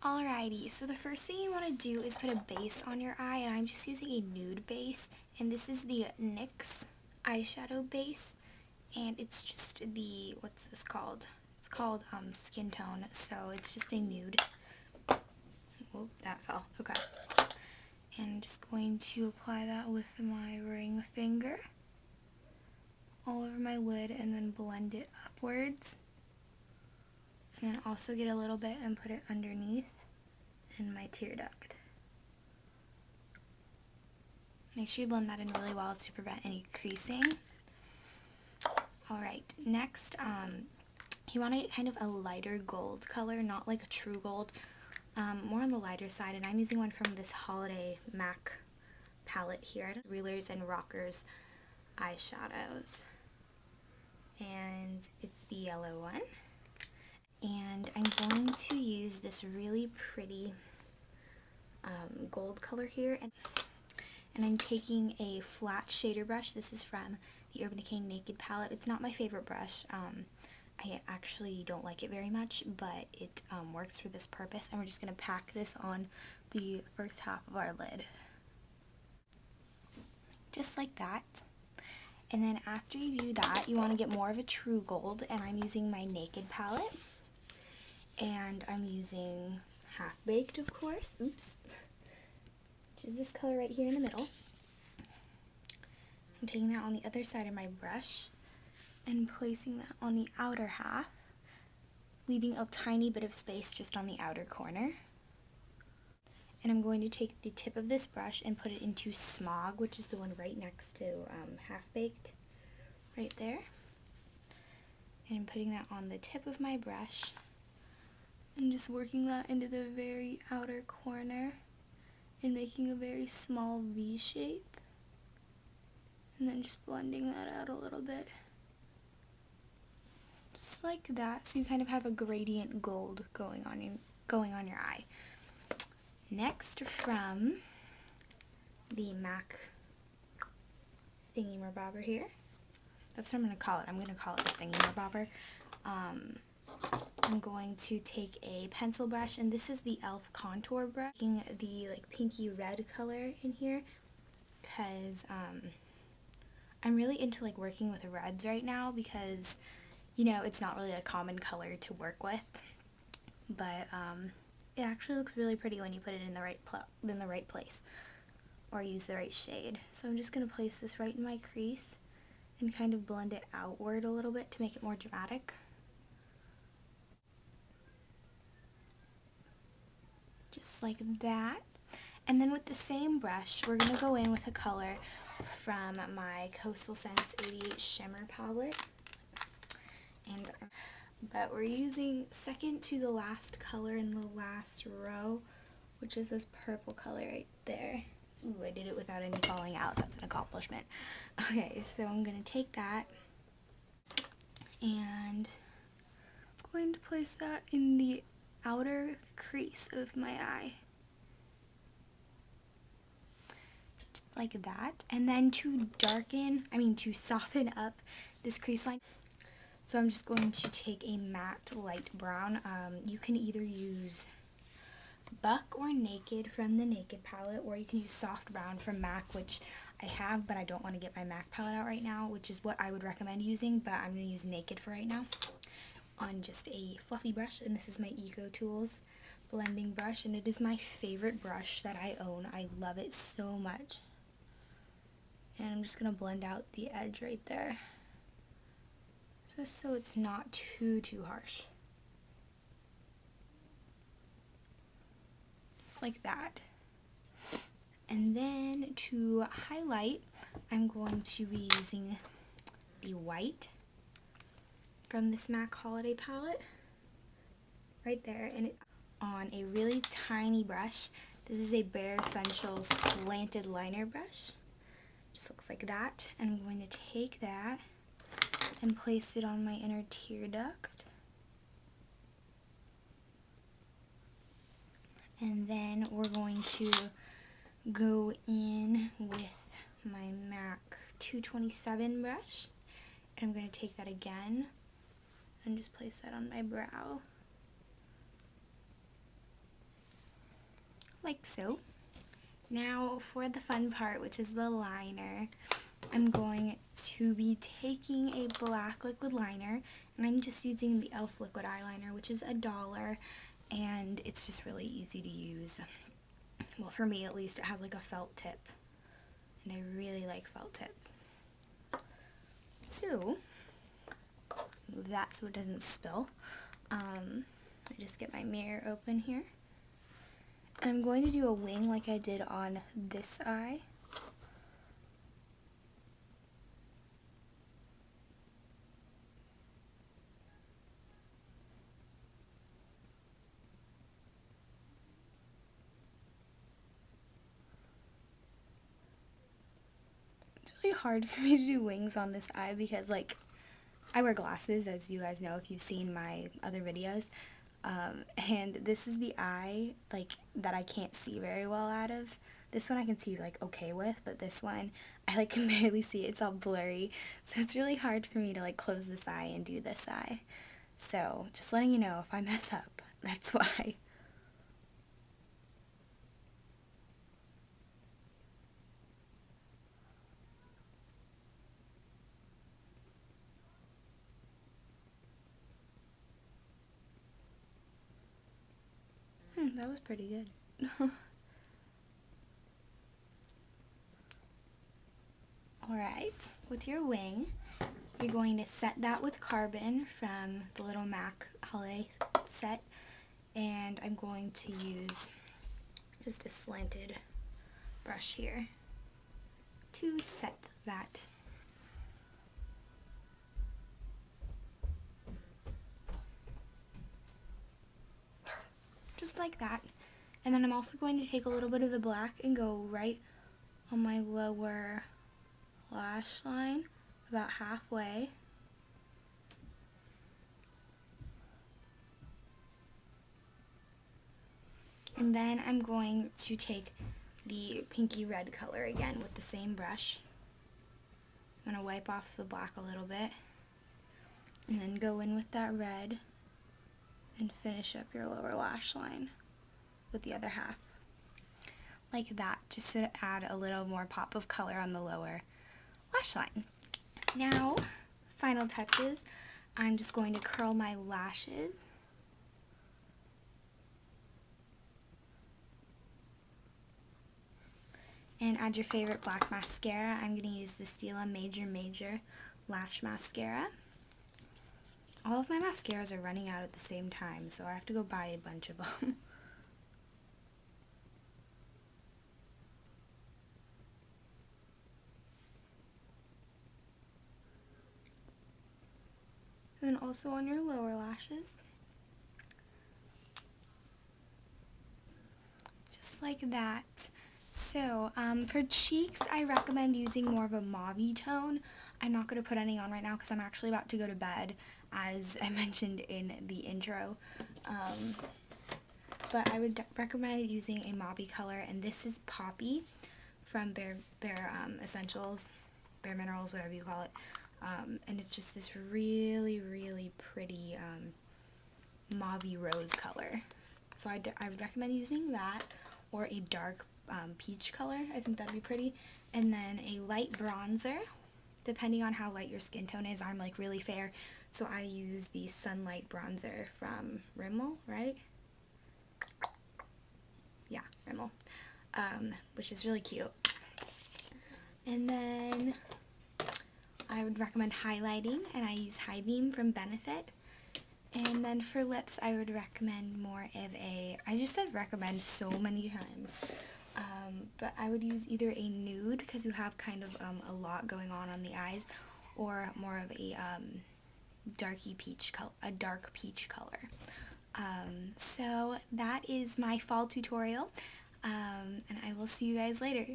Alrighty, so the first thing you want to do is put a base on your eye, and I'm just using a nude base, and this is the NYX eyeshadow base, and it's just the, what's this called? It's called Skin Tone, so it's just a nude. Whoop, that fell. Okay. And I'm just going to apply that with my ring finger all over my lid and then blend it upwards. And then also get a little bit and put it underneath in my tear duct. Make sure you blend that in really well to prevent any creasing. Alright, next, you want to get kind of a lighter gold color, not like a true gold, more on the lighter side, and I'm using one from this holiday MAC palette here, Reelers and Rockers eyeshadows. And it's the yellow one. And I'm going to use this really pretty gold color here, and I'm taking a flat shader brush. This is from the Urban Decay Naked palette. It's not my favorite brush. I actually don't like it very much, but it works for this purpose, and we're just going to pack this on the first half of our lid. Just like that. And then after you do that, you want to get more of a true gold, and I'm using my Naked palette. And I'm using Half Baked, of course, oops, which is this color right here in the middle. I'm taking that on the other side of my brush and placing that on the outer half, leaving a tiny bit of space just on the outer corner. And I'm going to take the tip of this brush and put it into Smog, which is the one right next to Half Baked, right there. And I'm putting that on the tip of my brush. And just working that into the very outer corner and making a very small V shape. And then just blending that out a little bit. Just like that, so you kind of have a gradient gold going on your eye. Next, from the MAC thingy-mabobber here. That's what I'm going to call it. I'm going to call it the thingy-mabobber. I'm going to take a pencil brush, and this is the e.l.f. contour brush, taking the like pinky red color in here, because I'm really into like working with reds right now, because you know it's not really a common color to work with, but it actually looks really pretty when you put it in the right place or use the right shade. So I'm just going to place this right in my crease and kind of blend it outward a little bit to make it more dramatic. Just like that. And then with the same brush, we're going to go in with a color from my Coastal Scents 88 Shimmer palette. But we're using second to the last color in the last row, which is this purple color right there. Ooh, I did it without any falling out. That's an accomplishment. Okay, so I'm going to take that and I'm going to place that in the outer crease of my eye. Just like that. And then to soften up this crease line, so I'm just going to take a matte light brown. You can either use Buck or Naked from the Naked palette, or you can use soft brown from MAC, which I have, but I don't want to get my MAC palette out right now, which is what I would recommend using, but I'm going to use Naked for right now on just a fluffy brush. And this is my Eco Tools blending brush, and it is my favorite brush that I own. I love it so much. And I'm just going to blend out the edge right there, so it's not too harsh. Just like that. And then to highlight, I'm going to be using the white from this MAC Holiday palette right there, and it on a really tiny brush. This is a Bare Essentials slanted liner brush. Just looks like that. And I'm going to take that and place it on my inner tear duct. And then we're going to go in with my MAC 227 brush. And I'm going to take that again and just place that on my brow. like so. Now for the fun part, which is the liner. I'm going to be taking a black liquid liner, and I'm just using the e.l.f. liquid eyeliner, which is $1, and it's just really easy to use. Well, for me at least, it has like a felt tip, and I really like felt tip. So, move that so it doesn't spill. I just get my mirror open here. And I'm going to do a wing like I did on this eye. It's really hard for me to do wings on this eye because, like, I wear glasses, as you guys know if you've seen my other videos. And this is the eye, like, that I can't see very well out of. This one I can see, like, okay with, but this one, I, like, can barely see it. It's all blurry. So it's really hard for me to, like, close this eye and do this eye. So, just letting you know, if I mess up, that's why. That was pretty good. Alright, with your wing, you're going to set that with carbon from the little MAC holiday set, and I'm going to use just a slanted brush here to set that. Just like that. And then I'm also going to take a little bit of the black and go right on my lower lash line, about halfway. And then I'm going to take the pinky red color again with the same brush. I'm going to wipe off the black a little bit and then go in with that red and finish up your lower lash line with the other half. Like that, just to add a little more pop of color on the lower lash line. Now, final touches, I'm just going to curl my lashes. And add your favorite black mascara. I'm going to use the Stila Major Lash Mascara. All of my mascaras are running out at the same time, so I have to go buy a bunch of them. And then also on your lower lashes. Just like that. So, for cheeks, I recommend using more of a mauve tone. I'm not going to put any on right now because I'm actually about to go to bed, as I mentioned in the intro. But I would recommend using a mauve color, and this is Poppy from Bare Essentials, Bare Minerals, whatever you call it. And it's just this really, really pretty mauve rose color. So I would recommend using that, or a dark peach color. I think that'd be pretty. And then a light bronzer, depending on how light your skin tone is. I'm like really fair, so I use the Sunlight bronzer from Rimmel, right? Yeah, Rimmel, which is really cute. And then I would recommend highlighting, and I use High Beam from Benefit. And then for lips, I would recommend more of a, I just said recommend so many times, but I would use either a nude, because you have kind of a lot going on the eyes, or more of a dark peach color. So that is my fall tutorial, and I will see you guys later.